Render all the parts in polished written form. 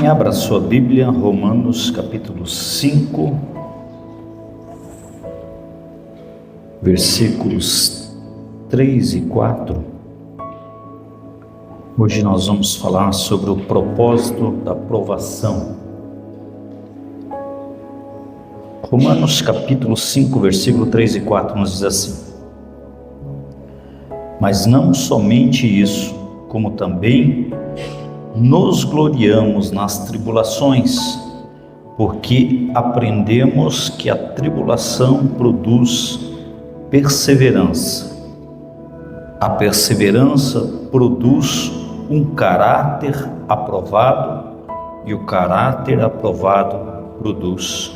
Amém. Abra sua Bíblia, Romanos capítulo 5, versículos 3 e 4. Hoje nós vamos falar sobre o propósito da provação. Romanos capítulo 5, versículo 3 e 4 nos diz assim: mas não somente isso, como também nos gloriamos nas tribulações, porque aprendemos que a tribulação produz perseverança. A perseverança produz um caráter aprovado, e o caráter aprovado produz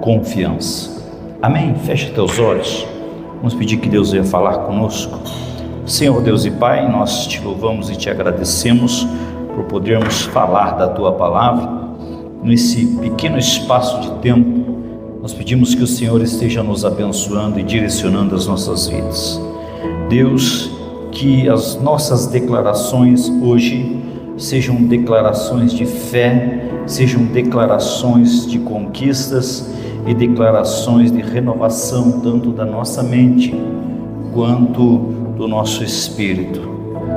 confiança. Amém? Fecha teus olhos. Vamos pedir que Deus venha falar conosco. Senhor Deus e Pai, nós te louvamos e te agradecemos por podermos falar da Tua Palavra nesse pequeno espaço de tempo. Nós pedimos que o Senhor esteja nos abençoando e direcionando as nossas vidas. Deus, que as nossas declarações hoje sejam declarações de fé, sejam declarações de conquistas e declarações de renovação, tanto da nossa mente quanto do nosso espírito.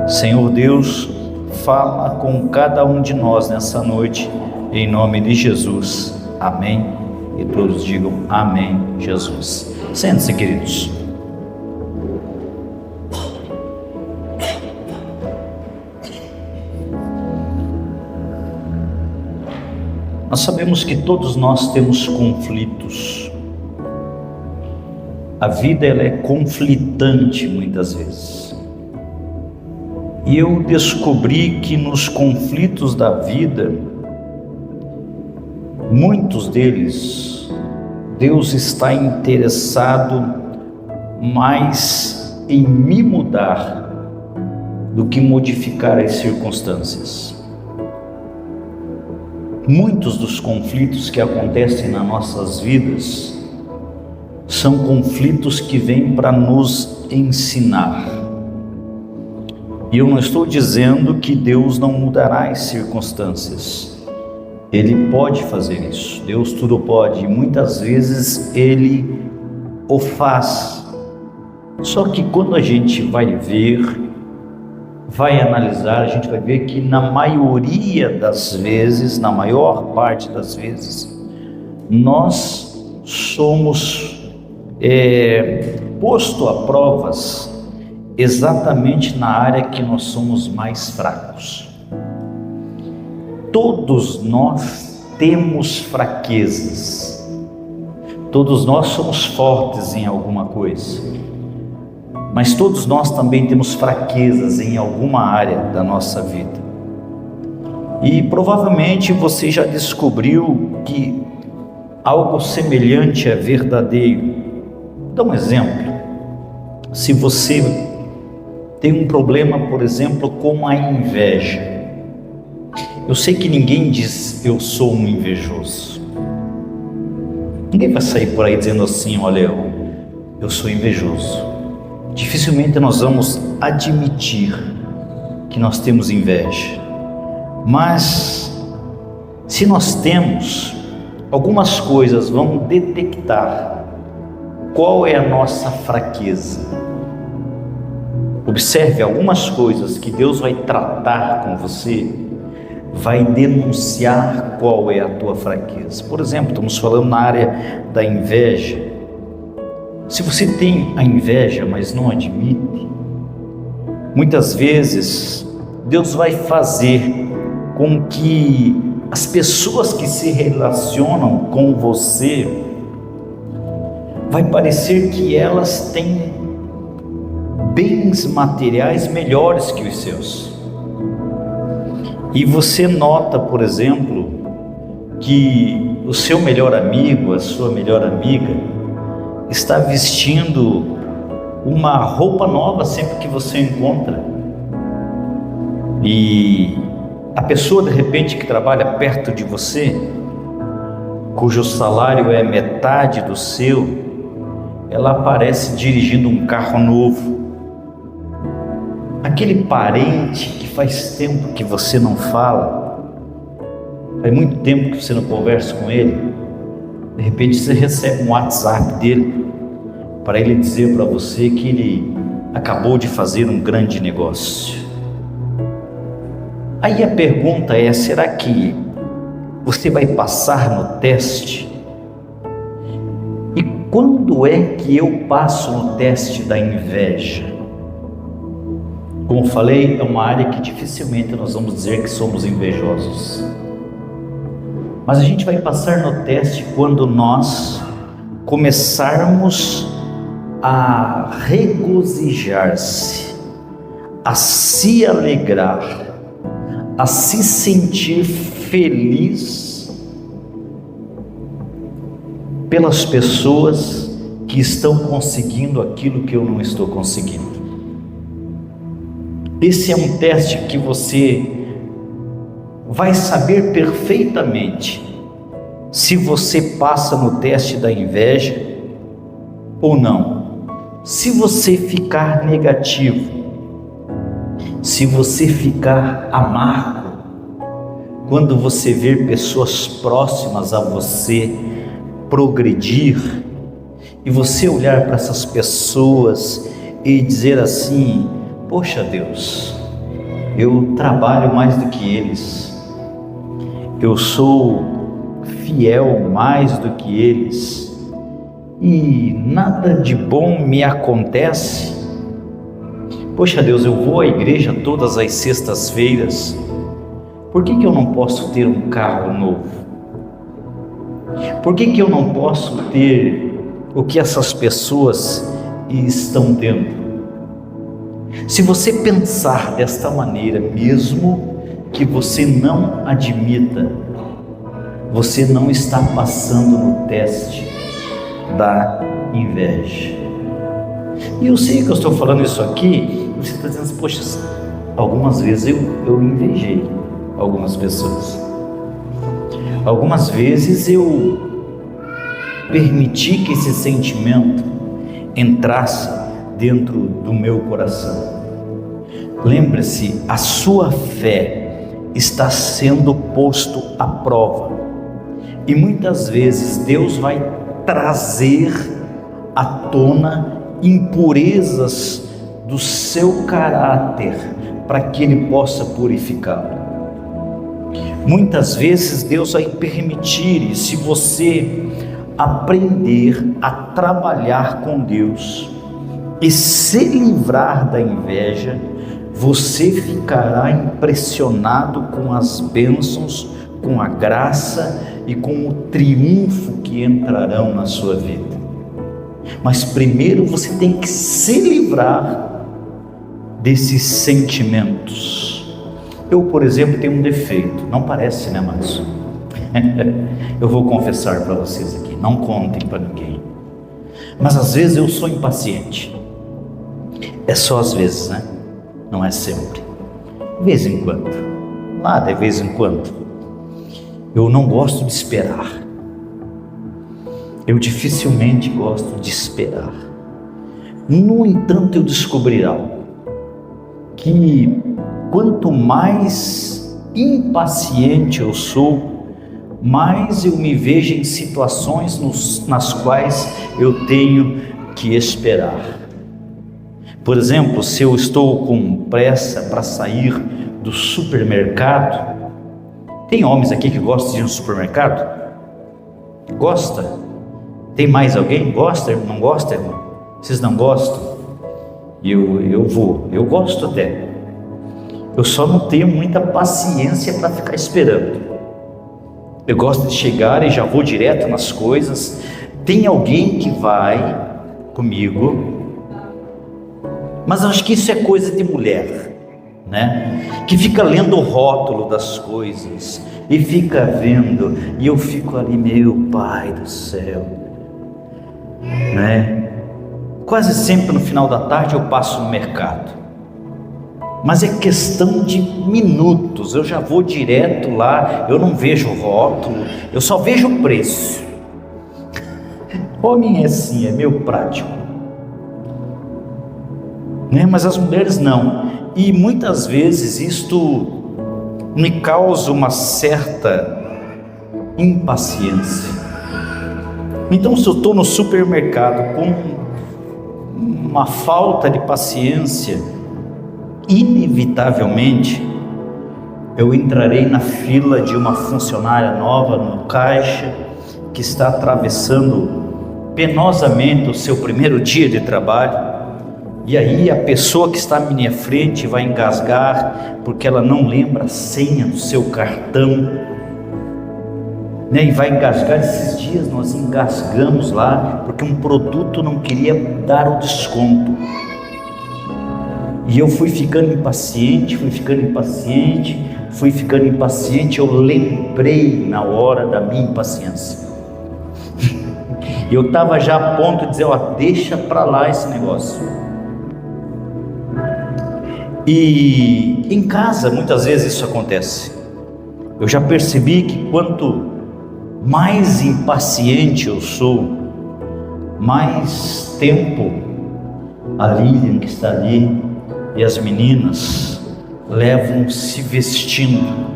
Senhor Deus, fala com cada um de nós nessa noite, em nome de Jesus. Amém. E todos digam amém, Jesus. Sente-se, queridos. Nós sabemos que todos nós temos conflitos. A vida ela é conflitante muitas vezes. E eu descobri que nos conflitos da vida, muitos deles, Deus está interessado mais em me mudar do que modificar as circunstâncias. Muitos dos conflitos que acontecem nas nossas vidas são conflitos que vêm para nos ensinar. E eu não estou dizendo que Deus não mudará as circunstâncias. Ele pode fazer isso. Deus tudo pode. E muitas vezes Ele o faz. Só que quando a gente vai ver, vai analisar, a gente vai ver que na maioria das vezes, na maior parte das vezes, nós somos posto a provas exatamente na área que nós somos mais fracos. Todos nós temos fraquezas, todos nós somos fortes em alguma coisa, mas todos nós também temos fraquezas em alguma área da nossa vida. E provavelmente você já descobriu que algo semelhante é verdadeiro. Vou dar um exemplo. Se você tem um problema, por exemplo, com a inveja. Eu sei que ninguém diz eu sou um invejoso. Ninguém vai sair por aí dizendo assim, olha, eu sou invejoso. Dificilmente nós vamos admitir que nós temos inveja. Mas se nós temos, algumas coisas vão detectar qual é a nossa fraqueza. Observe algumas coisas que Deus vai tratar com você, vai denunciar qual é a tua fraqueza. Por exemplo, estamos falando na área da inveja. Se você tem a inveja, mas não admite, muitas vezes Deus vai fazer com que as pessoas que se relacionam com você, vai parecer que elas têm bens materiais melhores que os seus. E você nota, por exemplo, que o seu melhor amigo, a sua melhor amiga, está vestindo uma roupa nova sempre que você encontra. E a pessoa, de repente, que trabalha perto de você, cujo salário é metade do seu, ela aparece dirigindo um carro novo. Aquele parente que faz tempo que você não fala, Faz muito tempo que você não conversa com ele. De repente você recebe um WhatsApp dele para ele dizer para você que ele acabou de fazer um grande negócio. Aí a pergunta é: será que você vai passar no teste? E quando é que eu passo no teste da inveja? Como falei, é uma área que dificilmente nós vamos dizer que somos invejosos. Mas a gente vai passar no teste quando nós começarmos a regozijar-se, a se alegrar, a se sentir feliz pelas pessoas que estão conseguindo aquilo que eu não estou conseguindo. Esse é um teste que você vai saber perfeitamente se você passa no teste da inveja ou não. Se você ficar negativo, se você ficar amargo, quando você ver pessoas próximas a você progredir, e você olhar para essas pessoas e dizer assim: poxa Deus, eu trabalho mais do que eles, eu sou fiel mais do que eles, e nada de bom me acontece. Poxa Deus, eu vou à igreja todas as sextas-feiras, por que eu não posso ter um carro novo? Por que eu não posso ter o que essas pessoas estão tendo? Se você pensar desta maneira, mesmo que você não admita, você não está passando no teste da inveja. E eu sei que eu estou falando isso aqui, você está dizendo assim: poxa, algumas vezes eu invejei algumas pessoas, algumas vezes eu permiti que esse sentimento entrasse dentro do meu coração. Lembre-se, a sua fé está sendo posto à prova, e muitas vezes Deus vai trazer à tona impurezas do seu caráter para que Ele possa purificá-lo. Muitas vezes Deus vai permitir, e se você aprender a trabalhar com Deus e se livrar da inveja, você ficará impressionado com as bênçãos, com a graça e com o triunfo que entrarão na sua vida. Mas primeiro você tem que se livrar desses sentimentos. Eu, por exemplo, tenho um defeito, não parece, né, Márcio? Eu vou confessar para vocês aqui, não contem para ninguém, mas às vezes eu sou impaciente. É só às vezes, né? Não é sempre. De vez em quando, de vez em quando. Eu não gosto de esperar. Eu dificilmente gosto de esperar. No entanto, eu descobri algo, que quanto mais impaciente eu sou, mais eu me vejo em situações nas quais eu tenho que esperar. Por exemplo, se eu estou com pressa para sair do supermercado, tem homens aqui que gostam de ir no supermercado? Gosta? Tem mais alguém? Gosta? Não gosta, irmão? Vocês não gostam? Eu vou, eu gosto até. Eu só não tenho muita paciência para ficar esperando. Eu gosto de chegar e já vou direto nas coisas. Tem alguém que vai comigo, mas acho que isso é coisa de mulher, né? Que fica lendo o rótulo das coisas e fica vendo, e eu fico ali, meu Pai do céu, né? Quase sempre no final da tarde eu passo no mercado, mas é questão de minutos, eu já vou direto lá, eu não vejo o rótulo, eu só vejo o preço. Homem é assim, é meio prático, né? Mas as mulheres não, e muitas vezes isto me causa uma certa impaciência. Então, se eu estou no supermercado com uma falta de paciência, inevitavelmente eu entrarei na fila de uma funcionária nova no caixa que está atravessando penosamente o seu primeiro dia de trabalho, e aí a pessoa que está à minha frente vai engasgar porque ela não lembra a senha do seu cartão, né? E vai engasgar. Esses dias nós engasgamos lá porque um produto não queria dar o desconto, e eu fui ficando impaciente, eu lembrei na hora da minha impaciência. Eu estava já a ponto de dizer, deixa para lá esse negócio. E em casa, muitas vezes isso acontece. Eu já percebi que quanto mais impaciente eu sou, mais tempo a Lilian, que está ali, e as meninas levam se vestindo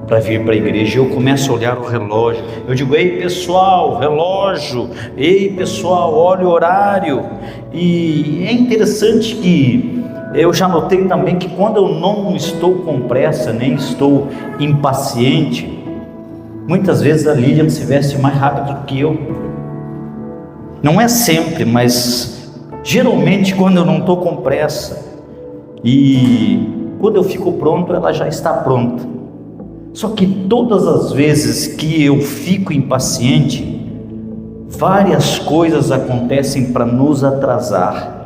para vir para a igreja. Eu começo a olhar o relógio, eu digo, ei pessoal, relógio, ei pessoal, olha o horário. E é interessante que eu já notei também que quando eu não estou com pressa, nem estou impaciente, muitas vezes a Lilian se veste mais rápido do que eu. Não é sempre, mas geralmente quando eu não estou com pressa, e quando eu fico pronto, ela já está pronta. Só que todas as vezes que eu fico impaciente, várias coisas acontecem para nos atrasar.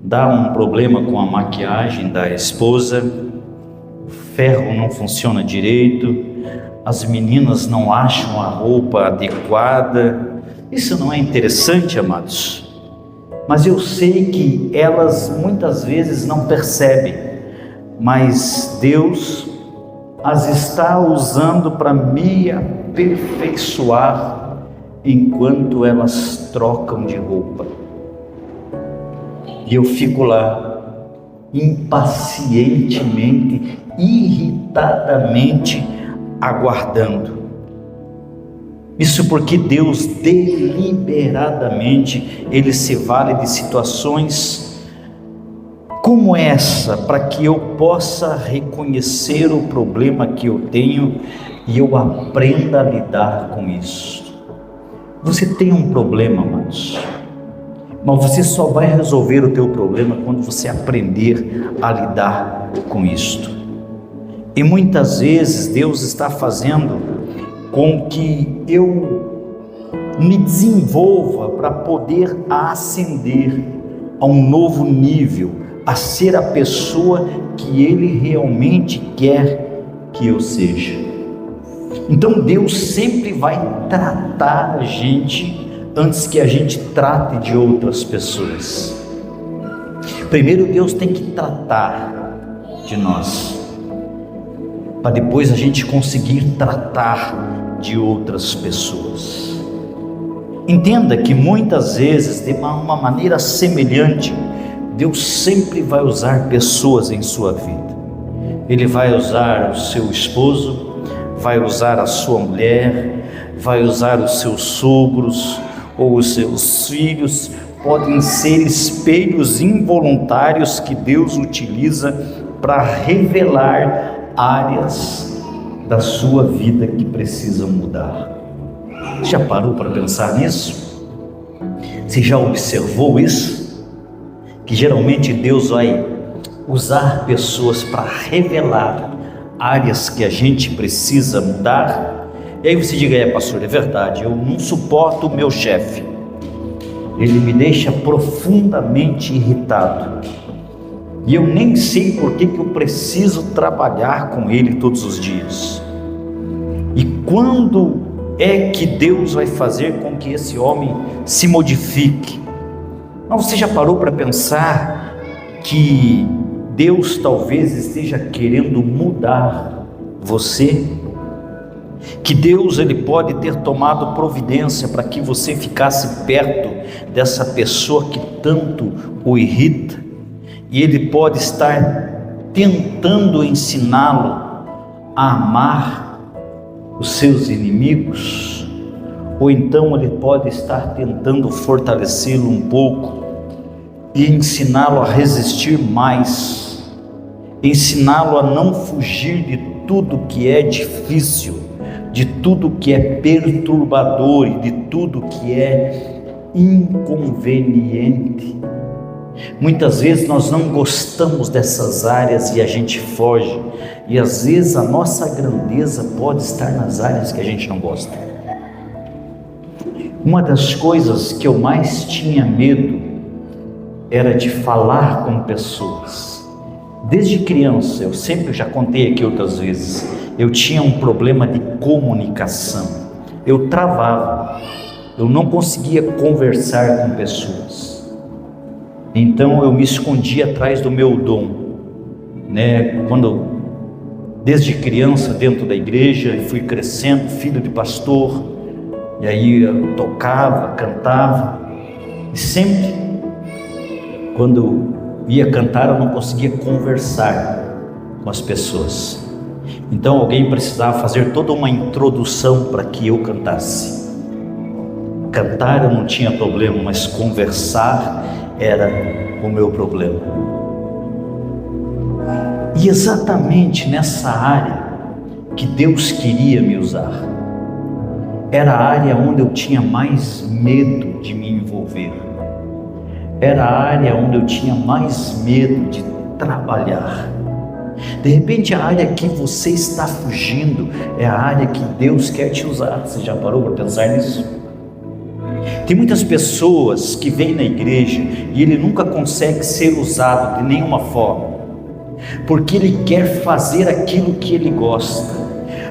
Dá um problema com a maquiagem da esposa, o ferro não funciona direito, as meninas não acham a roupa adequada. Isso não é interessante, amados? Mas eu sei que elas muitas vezes não percebem, mas Deus as está usando para me aperfeiçoar enquanto elas trocam de roupa. E eu fico lá, impacientemente, irritadamente, aguardando. Isso porque Deus deliberadamente, Ele se vale de situações como essa, para que eu possa reconhecer o problema que eu tenho e eu aprenda a lidar com isso. Você tem um problema, amados, mas você só vai resolver o teu problema quando você aprender a lidar com isto. E muitas vezes Deus está fazendo com que eu me desenvolva para poder ascender a um novo nível, a ser a pessoa que Ele realmente quer que eu seja. Então Deus sempre vai tratar a gente antes que a gente trate de outras pessoas. Primeiro Deus tem que tratar de nós, para depois a gente conseguir tratar de outras pessoas. Entenda que muitas vezes, de uma maneira semelhante, Deus sempre vai usar pessoas em sua vida. Ele vai usar o seu esposo, vai usar a sua mulher, vai usar os seus sogros ou os seus filhos. Podem ser espelhos involuntários que Deus utiliza para revelar áreas da sua vida que precisam mudar. Já parou para pensar nisso? Você já observou isso? Que geralmente Deus vai usar pessoas para revelar áreas que a gente precisa mudar. E aí você diga, pastor, é verdade, eu não suporto o meu chefe, ele me deixa profundamente irritado, e eu nem sei por que eu preciso trabalhar com ele todos os dias. E quando é que Deus vai fazer com que esse homem se modifique? Mas você já parou para pensar que Deus talvez esteja querendo mudar você? Que Deus ele pode ter tomado providência para que você ficasse perto dessa pessoa que tanto o irrita, e Ele pode estar tentando ensiná-lo a amar os seus inimigos, ou então ele pode estar tentando fortalecê-lo um pouco e ensiná-lo a resistir mais, ensiná-lo a não fugir de tudo que é difícil, de tudo que é perturbador e de tudo que é inconveniente. Muitas vezes nós não gostamos dessas áreas e a gente foge, e às vezes a nossa grandeza pode estar nas áreas que a gente não gosta. Uma das coisas que eu mais tinha medo era de falar com pessoas. Desde criança, eu sempre já contei aqui outras vezes, eu tinha um problema de comunicação. Eu travava, eu não conseguia conversar com pessoas. Então eu me escondia atrás do meu dom, desde criança dentro da igreja, fui crescendo, filho de pastor, e aí eu tocava, cantava, e sempre quando ia cantar eu não conseguia conversar com as pessoas. Então alguém precisava fazer toda uma introdução para que eu cantasse. Cantar eu não tinha problema, mas conversar era o meu problema. E exatamente nessa área que Deus queria me usar, era a área onde eu tinha mais medo de me envolver, era a área onde eu tinha mais medo de trabalhar. De repente a área que você está fugindo é a área que Deus quer te usar. Você já parou para pensar nisso? Tem muitas pessoas que vêm na igreja e ele nunca consegue ser usado de nenhuma forma, porque ele quer fazer aquilo que ele gosta.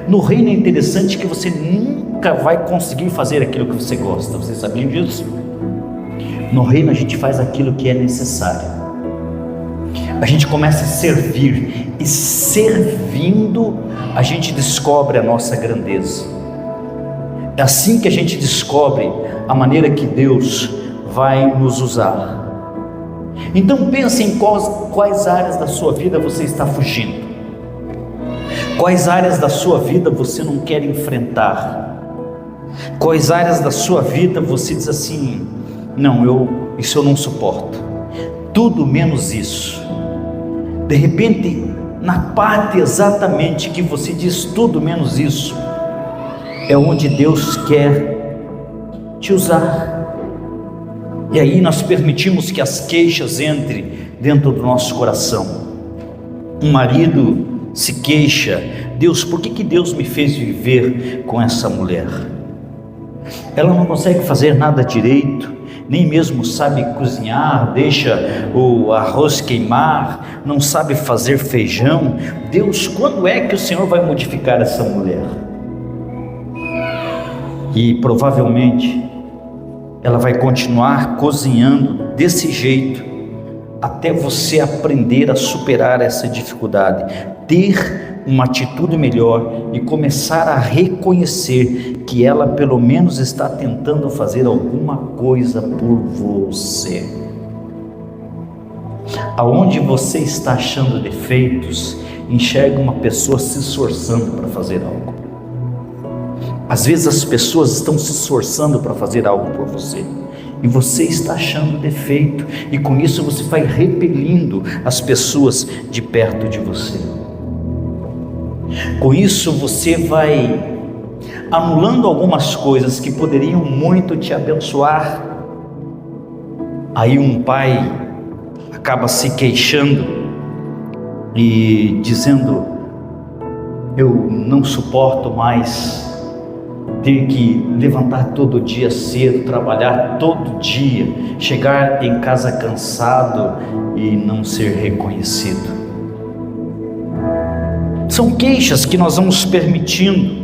No reino é interessante que você nunca vai conseguir fazer aquilo que você gosta. Vocês sabiam disso? No reino a gente faz aquilo que é necessário. A gente começa a servir, e servindo a gente descobre a nossa grandeza. É assim que a gente descobre a maneira que Deus vai nos usar. Então pense em quais áreas da sua vida você está fugindo, quais áreas da sua vida você não quer enfrentar, quais áreas da sua vida você diz assim, não, isso eu não suporto, tudo menos isso. De repente, na parte exatamente que você diz tudo menos isso, é onde Deus quer te usar. E aí nós permitimos que as queixas entrem dentro do nosso coração. Um marido se queixa, Deus, por que Deus me fez viver com essa mulher? Ela não consegue fazer nada direito, nem mesmo sabe cozinhar, deixa o arroz queimar, não sabe fazer feijão. Deus, quando é que o Senhor vai modificar essa mulher? E provavelmente ela vai continuar cozinhando desse jeito até você aprender a superar essa dificuldade, ter uma atitude melhor e começar a reconhecer que ela pelo menos está tentando fazer alguma coisa por você. Aonde você está achando defeitos, enxerga uma pessoa se esforçando para fazer algo. Às vezes as pessoas estão se esforçando para fazer algo por você, e você está achando defeito, e com isso você vai repelindo as pessoas de perto de você. Com isso você vai anulando algumas coisas que poderiam muito te abençoar. Aí um pai acaba se queixando e dizendo, eu não suporto mais ter que levantar todo dia cedo, trabalhar todo dia, chegar em casa cansado e não ser reconhecido. São queixas que nós vamos permitindo.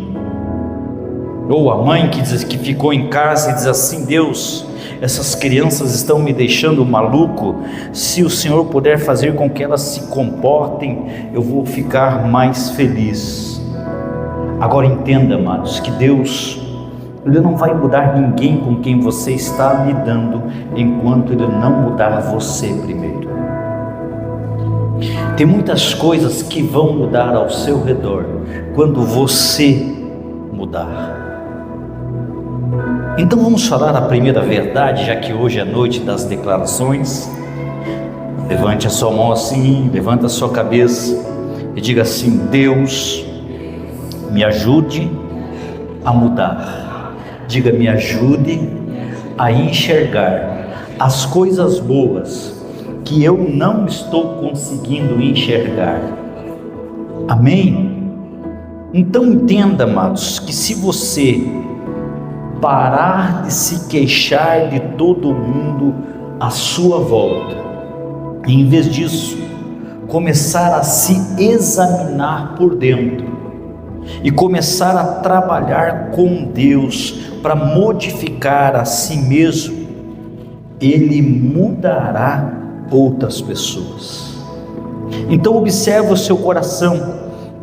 Ou a mãe que diz que ficou em casa e diz assim, Deus, essas crianças estão me deixando maluco, se o Senhor puder fazer com que elas se comportem, eu vou ficar mais feliz. Agora entenda, amados, que Deus, Ele não vai mudar ninguém com quem você está lidando, enquanto Ele não mudar você primeiro. Tem muitas coisas que vão mudar ao seu redor, quando você mudar. Então vamos falar a primeira verdade, já que hoje é a noite das declarações. Levante a sua mão assim, levanta a sua cabeça e diga assim: Deus, me ajude a mudar. Diga: me ajude a enxergar as coisas boas que eu não estou conseguindo enxergar. Amém? Então entenda, amados, que se você parar de se queixar de todo mundo à sua volta, e em vez disso, começar a se examinar por dentro e começar a trabalhar com Deus para modificar a si mesmo, Ele mudará outras pessoas. Então observe o seu coração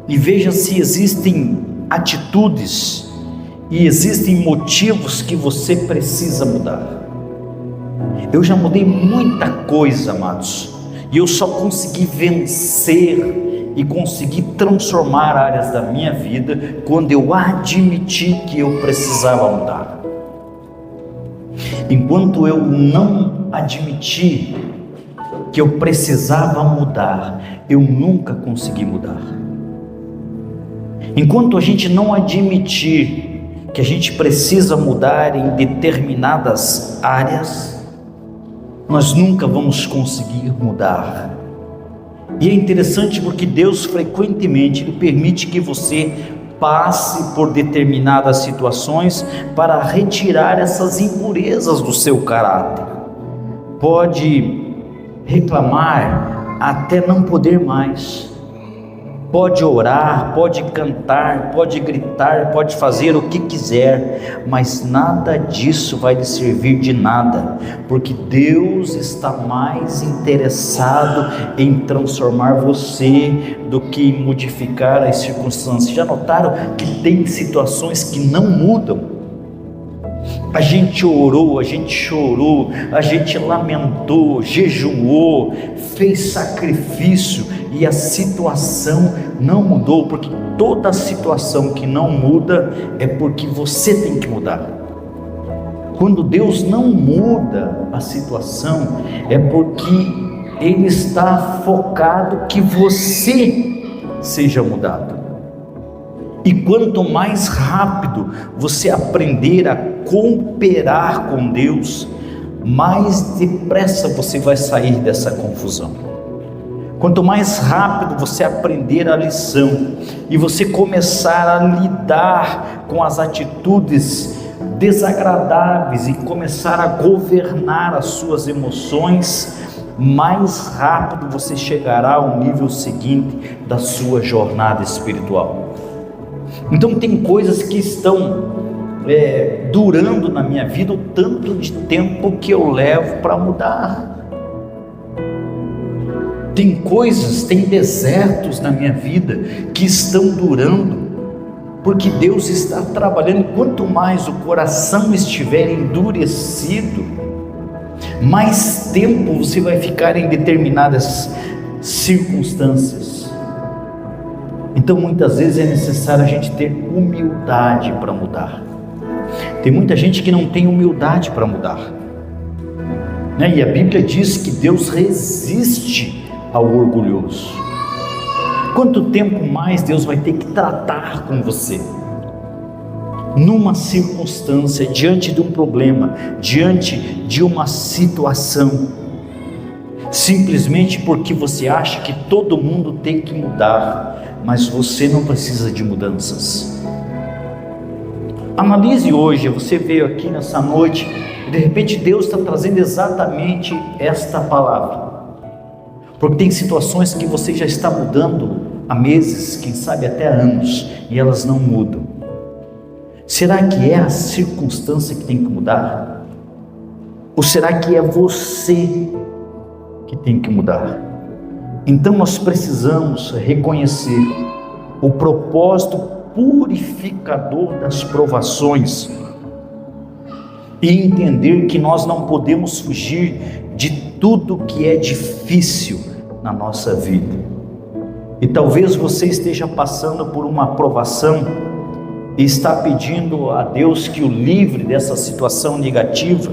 e veja se existem atitudes e existem motivos que você precisa mudar. Eu já mudei muita coisa, amados, e eu só consegui vencer e consegui transformar áreas da minha vida quando eu admiti que eu precisava mudar. Enquanto eu não admiti que eu precisava mudar, eu nunca consegui mudar. Enquanto a gente não admitir que a gente precisa mudar em determinadas áreas, nós nunca vamos conseguir mudar. E é interessante porque Deus frequentemente Ele permite que você passe por determinadas situações para retirar essas impurezas do seu caráter. Pode reclamar até não poder mais, pode orar, pode cantar, pode gritar, pode fazer o que quiser, mas nada disso vai lhe servir de nada, porque Deus está mais interessado em transformar você do que em modificar as circunstâncias. Já notaram que tem situações que não mudam? A gente orou, a gente chorou, a gente lamentou, jejuou, fez sacrifício e a situação não mudou, porque toda situação que não muda é porque você tem que mudar. Quando Deus não muda a situação, é porque Ele está focado que você seja mudado. E quanto mais rápido você aprender a cooperar com Deus, mais depressa você vai sair dessa confusão. Quanto mais rápido você aprender a lição e você começar a lidar com as atitudes desagradáveis e começar a governar as suas emoções, mais rápido você chegará ao nível seguinte da sua jornada espiritual. Então tem coisas que estão durando na minha vida o tanto de tempo que eu levo para mudar. Tem coisas, tem desertos na minha vida que estão durando, porque Deus está trabalhando. Quanto mais o coração estiver endurecido, mais tempo você vai ficar em determinadas circunstâncias. Então muitas vezes é necessário a gente ter humildade para mudar. Tem muita gente que não tem humildade para mudar, né? E a Bíblia diz que Deus resiste ao orgulhoso. Quanto tempo mais Deus vai ter que tratar com você? Numa circunstância, diante de um problema, diante de uma situação, simplesmente porque você acha que todo mundo tem que mudar, mas você não precisa de mudanças. Analise hoje, você veio aqui nessa noite, e de repente Deus está trazendo exatamente esta palavra, porque tem situações que você já está mudando há meses, quem sabe até há anos, e elas não mudam. Será que é a circunstância que tem que mudar? Ou será que é você que tem que mudar? Então nós precisamos reconhecer o propósito purificador das provações e entender que nós não podemos fugir de tudo que é difícil na nossa vida. E talvez você esteja passando por uma provação e está pedindo a Deus que o livre dessa situação negativa,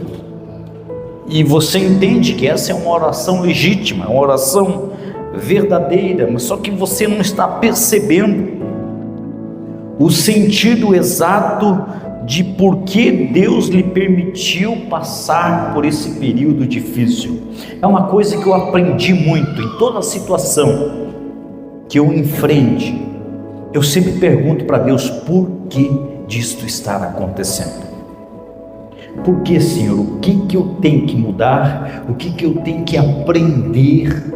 e você entende que essa é uma oração legítima, uma oração verdadeira, mas só que você não está percebendo o sentido exato de por que Deus lhe permitiu passar por esse período difícil. É uma coisa que eu aprendi muito em toda situação que eu enfrente. Eu sempre pergunto para Deus, por que disto está acontecendo? Por que, Senhor? O que eu tenho que mudar? O que eu tenho que aprender?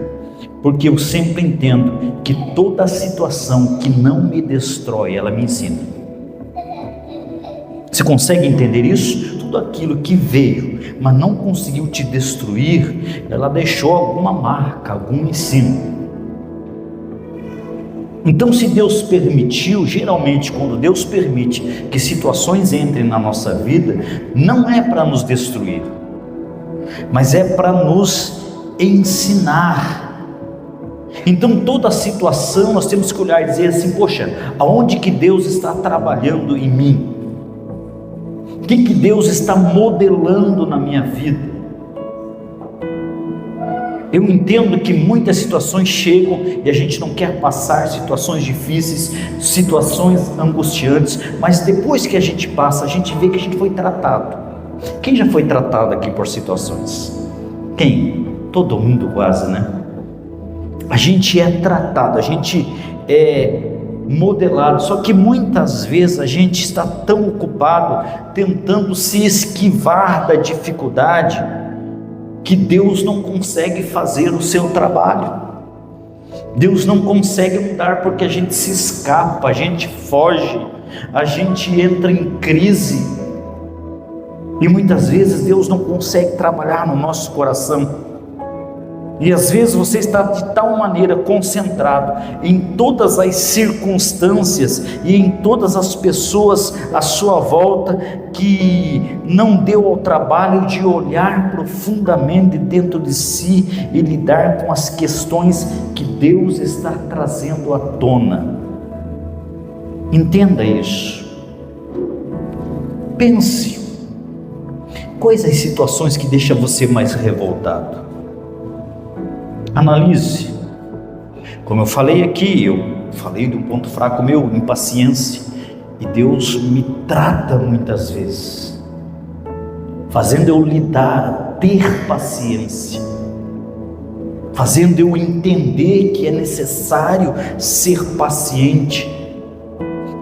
Porque eu sempre entendo que toda situação que não me destrói, ela me ensina. Você consegue entender isso? Tudo aquilo que veio, mas não conseguiu te destruir, ela deixou alguma marca, algum ensino. Então, se Deus permitiu, geralmente quando Deus permite que situações entrem na nossa vida, não é para nos destruir, mas é para nos ensinar. Então, toda situação nós temos que olhar e dizer assim, poxa, aonde que Deus está trabalhando em mim? O que Deus está modelando na minha vida? Eu entendo que muitas situações chegam e a gente não quer passar situações difíceis, situações angustiantes, mas depois que a gente passa, a gente vê que a gente foi tratado. Quem já foi tratado aqui por situações? Quem? Todo mundo quase, né? A gente é tratado, a gente é modelado, só que muitas vezes a gente está tão ocupado tentando se esquivar da dificuldade, que Deus não consegue fazer o seu trabalho. Deus não consegue mudar porque a gente se escapa, a gente foge, a gente entra em crise, e muitas vezes Deus não consegue trabalhar no nosso coração. E às vezes você está de tal maneira concentrado em todas as circunstâncias e em todas as pessoas à sua volta, que não deu ao trabalho de olhar profundamente dentro de si e lidar com as questões que Deus está trazendo à tona. Entenda isso. Pense, quais as situações que deixam você mais revoltado? Analise. Como eu falei aqui, eu falei do ponto fraco meu, impaciência, e Deus me trata muitas vezes, fazendo eu lidar, ter paciência, fazendo eu entender que é necessário ser paciente,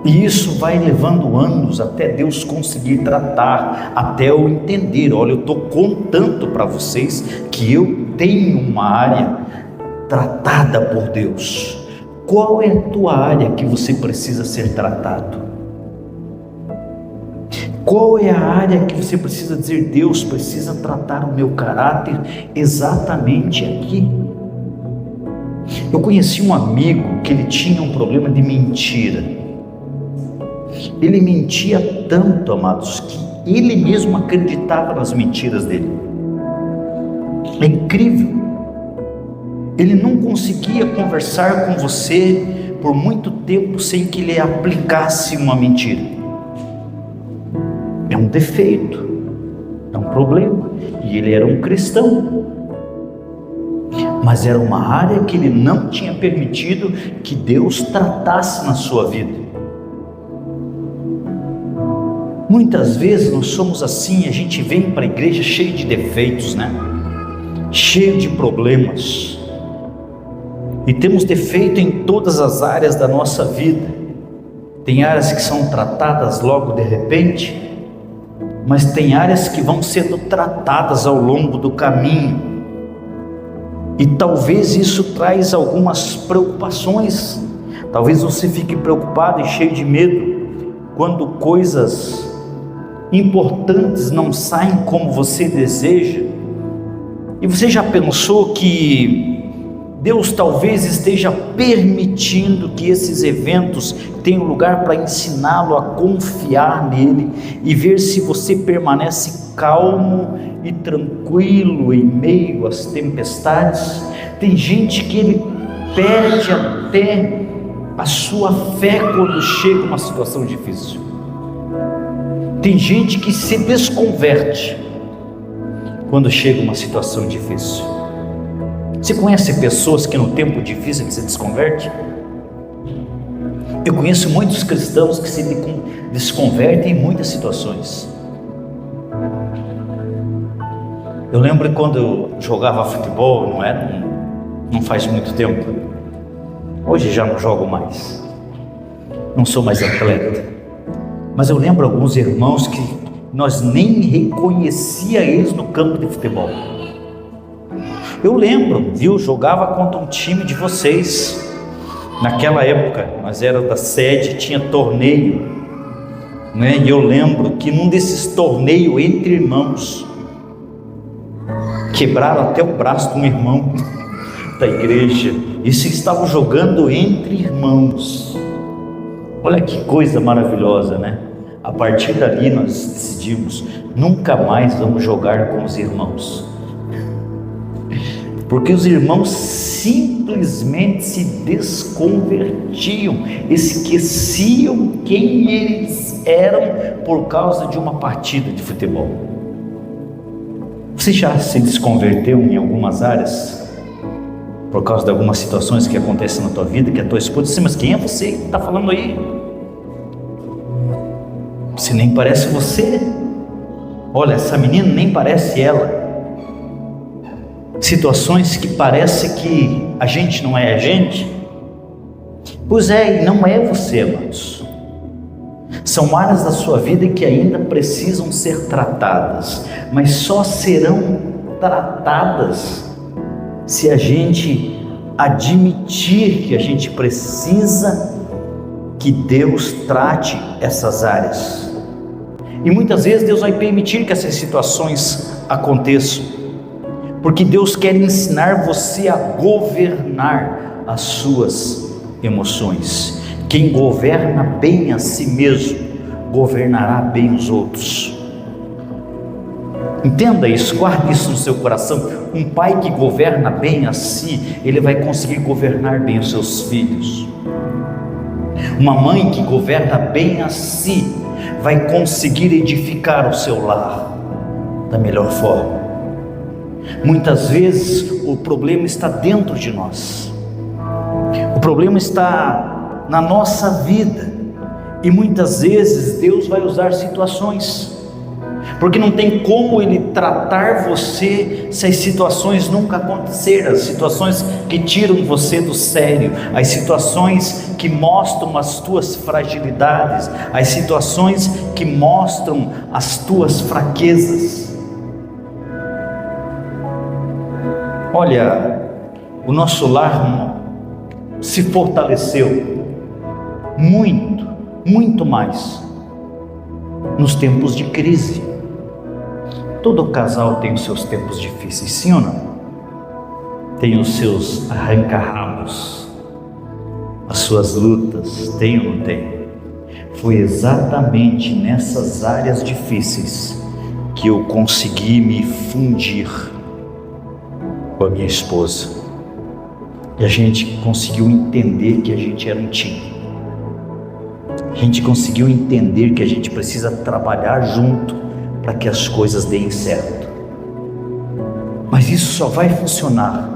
e isso vai levando anos até Deus conseguir tratar, até eu entender, olha, eu estou contando para vocês que eu tenho uma área tratada por Deus. Qual é a tua área que você precisa ser tratado? Qual é a área que você precisa dizer, Deus precisa tratar o meu caráter exatamente aqui? Eu conheci um amigo que ele tinha um problema de mentira. Ele mentia tanto, amados, que ele mesmo acreditava nas mentiras dele. É incrível. Ele não conseguia conversar com você por muito tempo sem que ele aplicasse uma mentira. É um defeito, é um problema. E ele era um cristão, mas era uma área que ele não tinha permitido que Deus tratasse na sua vida. Muitas vezes nós somos assim, a gente vem para a igreja cheio de defeitos, né? Cheio de problemas, e temos defeito em todas as áreas da nossa vida. Tem áreas que são tratadas logo de repente, mas tem áreas que vão sendo tratadas ao longo do caminho, e talvez isso traz algumas preocupações. Talvez você fique preocupado e cheio de medo quando coisas importantes não saem como você deseja. E você já pensou que Deus talvez esteja permitindo que esses eventos tenham lugar para ensiná-lo a confiar nele e ver se você permanece calmo e tranquilo em meio às tempestades? Tem gente que ele perde até a sua fé quando chega uma situação difícil. Tem gente que se desconverte quando chega uma situação difícil. Você conhece pessoas que no tempo difícil se desconvertem? Eu conheço muitos cristãos que se desconvertem em muitas situações. Eu lembro quando eu jogava futebol, não faz muito tempo. Hoje já não jogo mais, não sou mais atleta. Mas eu lembro alguns irmãos que nós nem reconhecia eles no campo de futebol. Eu lembro, viu, jogava contra um time de vocês. Naquela época, nós era da sede, tinha torneio, né? E eu lembro que num desses torneios entre irmãos, quebraram até o braço de um irmão da igreja. Isso estavam jogando entre irmãos. Olha que coisa maravilhosa, né? A partir dali nós decidimos, nunca mais vamos jogar com os irmãos. Porque os irmãos simplesmente se desconvertiam, esqueciam quem eles eram por causa de uma partida de futebol. Você já se desconverteu em algumas áreas por causa de algumas situações que acontecem na tua vida, que a tua esposa disse, mas quem é você que está falando aí? Você nem parece você. Olha, essa menina nem parece ela. Situações que parece que a gente não é a gente. Pois é, e não é você, amados. São áreas da sua vida que ainda precisam ser tratadas, mas só serão tratadas se a gente admitir que a gente precisa que Deus trate essas áreas. E muitas vezes Deus vai permitir que essas situações aconteçam, porque Deus quer ensinar você a governar as suas emoções. Quem governa bem a si mesmo, governará bem os outros. Entenda isso, guarde isso no seu coração. Um pai que governa bem a si, ele vai conseguir governar bem os seus filhos. Uma mãe que governa bem a si, vai conseguir edificar o seu lar da melhor forma. Muitas vezes o problema está dentro de nós, o problema está na nossa vida, e muitas vezes Deus vai usar situações, porque não tem como Ele tratar você se as situações nunca acontecerem, as situações que tiram você do sério, as situações que mostram as tuas fragilidades, as situações que mostram as tuas fraquezas. Olha, o nosso lar se fortaleceu muito mais nos tempos de crise. Todo casal tem os seus tempos difíceis, sim ou não? Tem os seus arranca-rabos, as suas lutas, tem ou não tem? Foi exatamente nessas áreas difíceis que eu consegui me fundir com a minha esposa, e a gente conseguiu entender que a gente era um time. A gente conseguiu entender que a gente precisa trabalhar junto para que as coisas deem certo. Mas isso só vai funcionar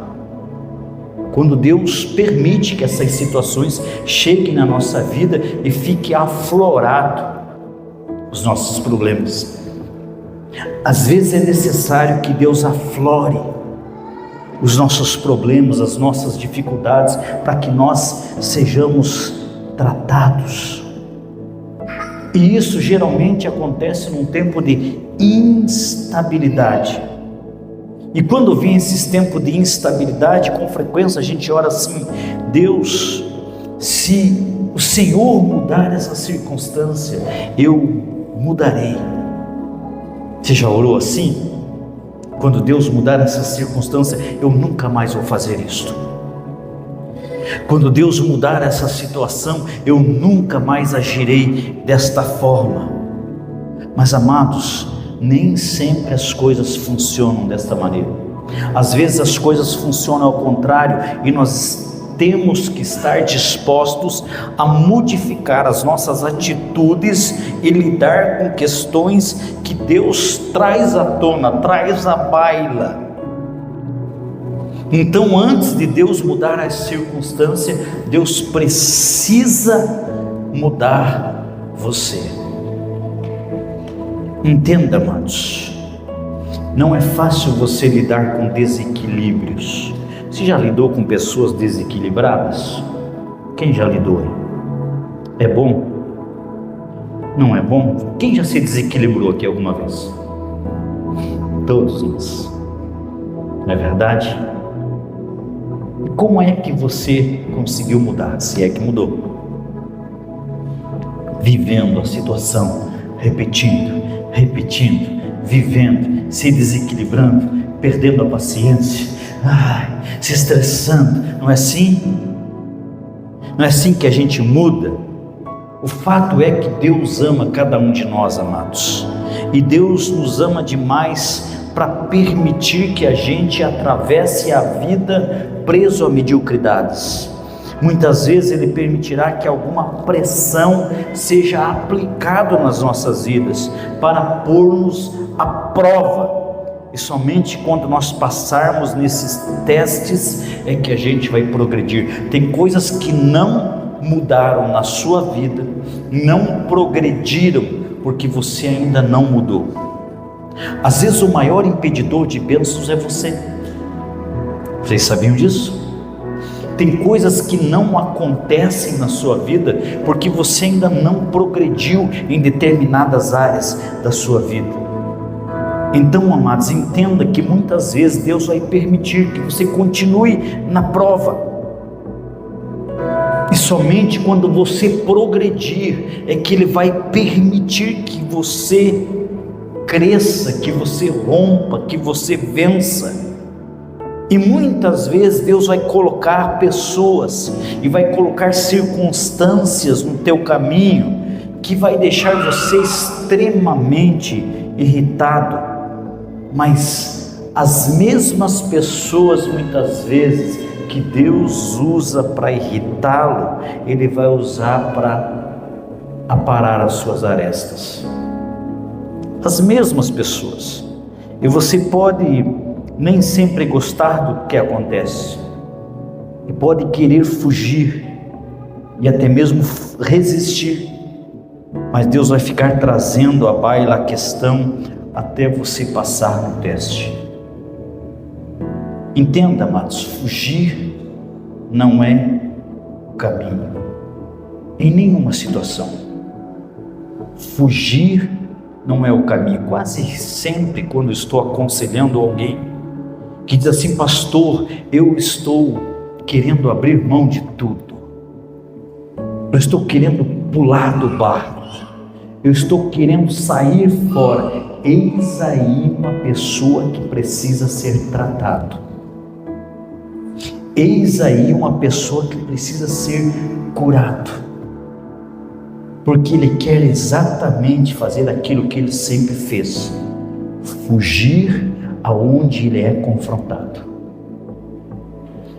quando Deus permite que essas situações cheguem na nossa vida e fique aflorado os nossos problemas. Às vezes é necessário que Deus aflore os nossos problemas, as nossas dificuldades, para que nós sejamos tratados. E isso geralmente acontece num tempo de instabilidade. E quando vem esses tempos de instabilidade, com frequência a gente ora assim: Deus, se o Senhor mudar essa circunstância, eu mudarei. Você já orou assim? Quando Deus mudar essa circunstância, eu nunca mais vou fazer isto. Quando Deus mudar essa situação, eu nunca mais agirei desta forma. Mas, amados, nem sempre as coisas funcionam desta maneira. Às vezes as coisas funcionam ao contrário, e nós temos que estar dispostos a modificar as nossas atitudes e lidar com questões que Deus traz à tona, traz à baila. Então, antes de Deus mudar a circunstância, Deus precisa mudar você. Entenda, amados, não é fácil você lidar com desequilíbrios. Você já lidou com pessoas desequilibradas? Quem já lidou? É bom? Não é bom? Quem já se desequilibrou aqui alguma vez? Todos nós. Não é verdade? E como é que você conseguiu mudar? Se é que mudou? Vivendo a situação, repetindo, vivendo, se desequilibrando, perdendo a paciência, se estressando. Não é assim? Não é assim que a gente muda? O fato é que Deus ama cada um de nós, amados, e Deus nos ama demais para permitir que a gente atravesse a vida preso a mediocridades. Muitas vezes Ele permitirá que alguma pressão seja aplicada nas nossas vidas para pôr-nos à prova. E somente quando nós passarmos nesses testes é que a gente vai progredir. Tem coisas que não mudaram na sua vida, não progrediram, porque você ainda não mudou. Às vezes o maior impedidor de bênçãos é você. Vocês sabiam disso? Tem coisas que não acontecem na sua vida porque você ainda não progrediu em determinadas áreas da sua vida. Então, amados, entenda que muitas vezes Deus vai permitir que você continue na prova. E somente quando você progredir é que Ele vai permitir que você cresça, que você rompa, que você vença. E muitas vezes Deus vai colocar pessoas e vai colocar circunstâncias no teu caminho que vai deixar você extremamente irritado, mas as mesmas pessoas muitas vezes que Deus usa para irritá-lo, Ele vai usar para aparar as suas arestas. As mesmas pessoas. E você pode nem sempre gostar do que acontece, e pode querer fugir e até mesmo resistir, mas Deus vai ficar trazendo à baila a questão até você passar no teste. Entenda, amados, fugir não é o caminho em nenhuma situação. Fugir não é o caminho. Quase sempre quando estou aconselhando alguém que diz assim: pastor, eu estou querendo abrir mão de tudo, eu estou querendo pular do barco, eu estou querendo sair fora. Eis aí uma pessoa que precisa ser tratado. Eis aí uma pessoa que precisa ser curado, porque ele quer exatamente fazer aquilo que ele sempre fez: fugir aonde ele é confrontado.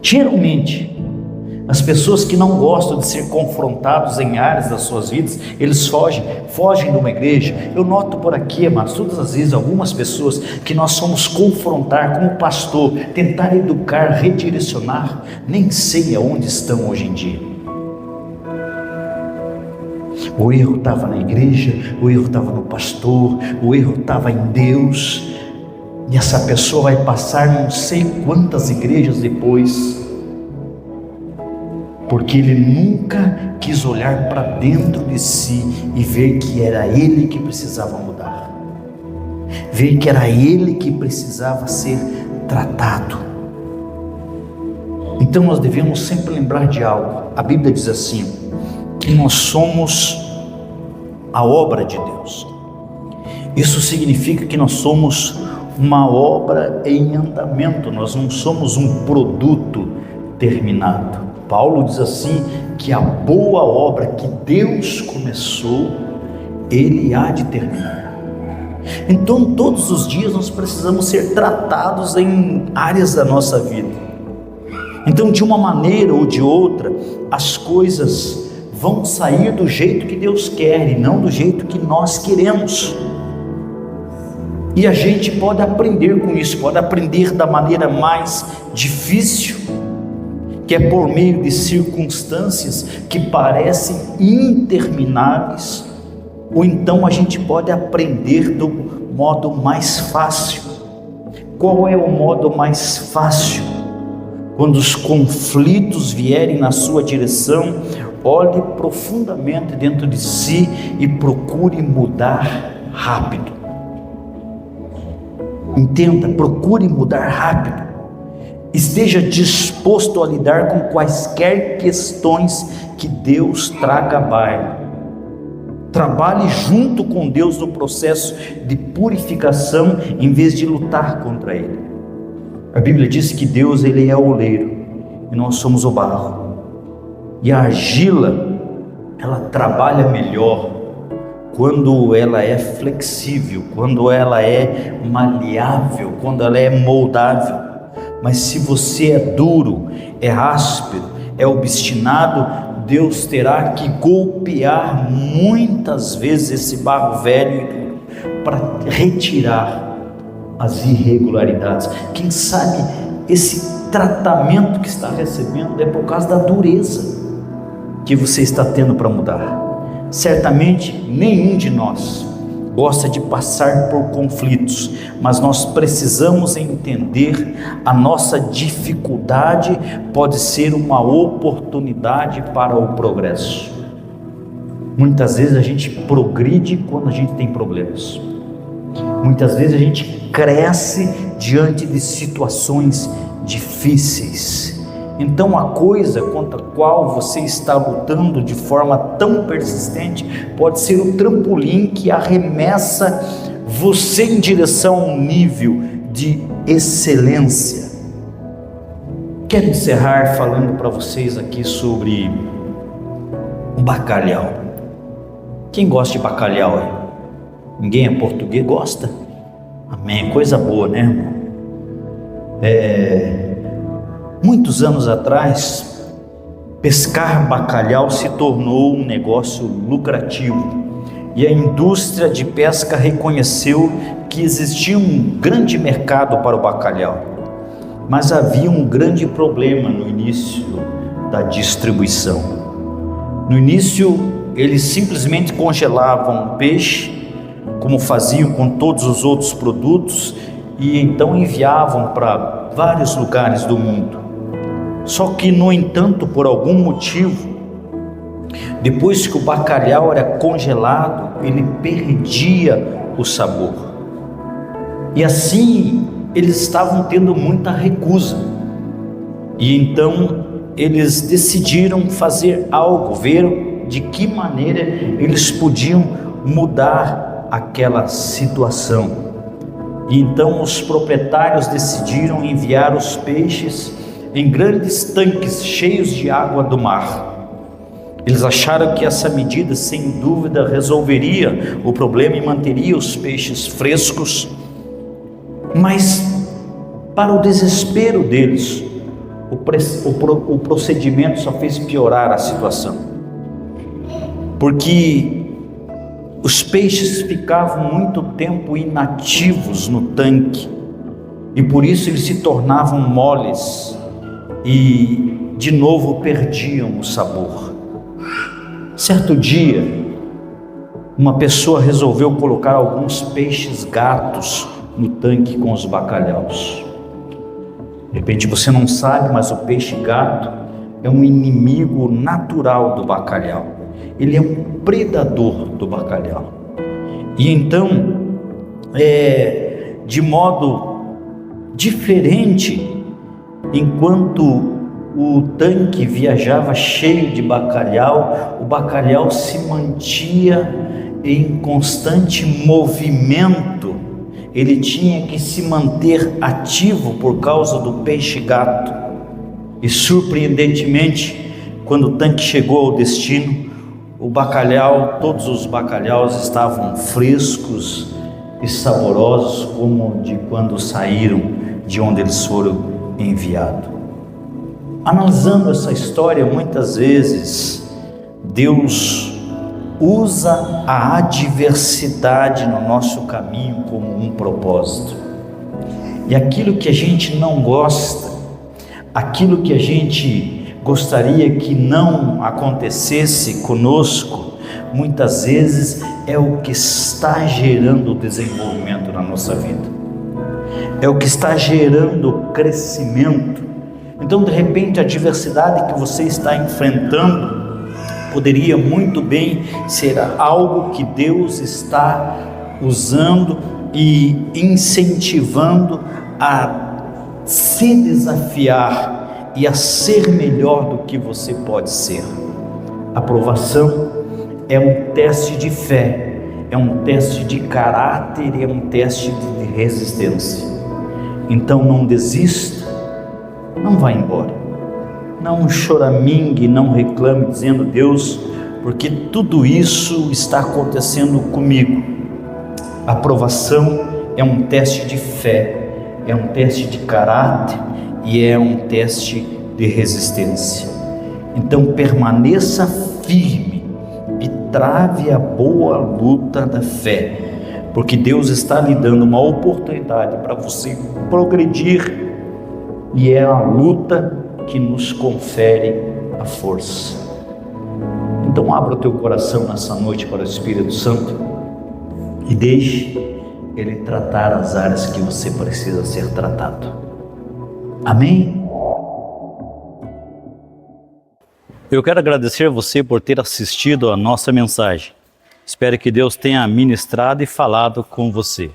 Geralmente, as pessoas que não gostam de ser confrontados em áreas das suas vidas, eles fogem de uma igreja. Eu noto por aqui, mas todas as vezes algumas pessoas que nós somos confrontar como pastor, tentar educar, redirecionar, nem sei aonde estão hoje em dia. O erro estava na igreja, o erro estava no pastor, o erro estava em Deus. E essa pessoa vai passar não sei quantas igrejas depois, porque ele nunca quis olhar para dentro de si e ver que era ele que precisava mudar, ver que era ele que precisava ser tratado. Então nós devemos sempre lembrar de algo. A Bíblia diz assim, que nós somos a obra de Deus. Isso significa que nós somos uma obra em andamento, nós não somos um produto terminado. Paulo diz assim, que a boa obra que Deus começou, Ele há de terminar. Então todos os dias nós precisamos ser tratados em áreas da nossa vida. Então, de uma maneira ou de outra, as coisas vão sair do jeito que Deus quer e não do jeito que nós queremos. E a gente pode aprender com isso, pode aprender da maneira mais difícil, que é por meio de circunstâncias que parecem intermináveis, ou então a gente pode aprender do modo mais fácil. Qual é o modo mais fácil? Quando os conflitos vierem na sua direção, olhe profundamente dentro de si e procure mudar rápido. Entenda, procure mudar rápido. Esteja disposto a lidar com quaisquer questões que Deus traga à baila. Trabalhe junto com Deus no processo de purificação, em vez de lutar contra Ele. A Bíblia diz que Deus, Ele é o oleiro e nós somos o barro. E a argila, ela trabalha melhor quando ela é flexível, quando ela é maleável, quando ela é moldável. Mas se você é duro, é áspero, é obstinado, Deus terá que golpear muitas vezes esse barro velho para retirar as irregularidades. Quem sabe esse tratamento que está recebendo é por causa da dureza que você está tendo para mudar. Certamente nenhum de nós gosta de passar por conflitos, mas nós precisamos entender a nossa dificuldade pode ser uma oportunidade para o progresso. Muitas vezes a gente progride quando a gente tem problemas. Muitas vezes a gente cresce diante de situações difíceis. Então a coisa contra a qual você está lutando de forma tão persistente pode ser o trampolim que arremessa você em direção a um nível de excelência. Quero encerrar falando para vocês aqui sobre um bacalhau. Quem gosta de bacalhau? Ninguém é português? Gosta? Amém, coisa boa, né, irmão? Muitos anos atrás, pescar bacalhau se tornou um negócio lucrativo e a indústria de pesca reconheceu que existia um grande mercado para o bacalhau, mas havia um grande problema no início da distribuição. No início, eles simplesmente congelavam o peixe, como faziam com todos os outros produtos, e então enviavam para vários lugares do mundo. Só que, no entanto, por algum motivo, depois que o bacalhau era congelado, ele perdia o sabor. E assim, eles estavam tendo muita recusa. E então, eles decidiram fazer algo, ver de que maneira eles podiam mudar aquela situação. E então, os proprietários decidiram enviar os peixes em grandes tanques cheios de água do mar. Eles acharam que essa medida, sem dúvida, resolveria o problema e manteria os peixes frescos, mas, para o desespero deles, o procedimento só fez piorar a situação, porque os peixes ficavam muito tempo inativos no tanque, e por isso eles se tornavam moles, e de novo perdiam o sabor. Certo dia, uma pessoa resolveu colocar alguns peixes gatos no tanque com os bacalhaus. De repente você não sabe, mas o peixe gato é um inimigo natural do bacalhau. Ele é um predador do bacalhau. E então, de modo diferente, enquanto o tanque viajava cheio de bacalhau, o bacalhau se mantinha em constante movimento. Ele tinha que se manter ativo por causa do peixe gato. E surpreendentemente, quando o tanque chegou ao destino, todos os bacalhaus estavam frescos e saborosos, como de quando saíram de onde eles foram enviados. analisando essa história, muitas vezes Deus usa a adversidade no nosso caminho como um propósito. E aquilo que a gente não gosta, aquilo que a gente gostaria que não acontecesse conosco, muitas vezes é o que está gerando o desenvolvimento na nossa vida, é o que está gerando o crescimento. Então, de repente, a adversidade que você está enfrentando poderia muito bem ser algo que Deus está usando e incentivando a se desafiar e a ser melhor do que você pode ser. A provação é um teste de fé, é um teste de caráter, é um teste de resistência. Então não desista, não vá embora, não choramingue, não reclame dizendo: Deus, porque tudo isso está acontecendo comigo. A provação é um teste de fé, é um teste de caráter e é um teste de resistência. Então permaneça firme e trave a boa luta da fé, porque Deus está lhe dando uma oportunidade para você progredir, e é a luta que nos confere a força. Então abra o teu coração nessa noite para o Espírito Santo e deixe Ele tratar as áreas que você precisa ser tratado. Amém? Eu quero agradecer você por ter assistido a nossa mensagem. Espero que Deus tenha ministrado e falado com você.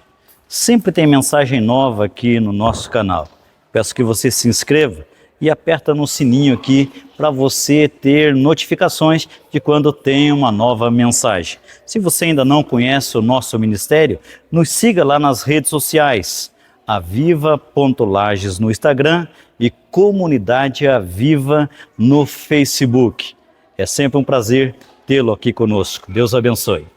Sempre tem mensagem nova aqui no nosso canal. Peço que você se inscreva e aperta no sininho aqui para você ter notificações de quando tem uma nova mensagem. Se você ainda não conhece o nosso ministério, nos siga lá nas redes sociais, aviva.lages no Instagram e Comunidade Aviva no Facebook. É sempre um prazer tê-lo aqui conosco. Deus abençoe.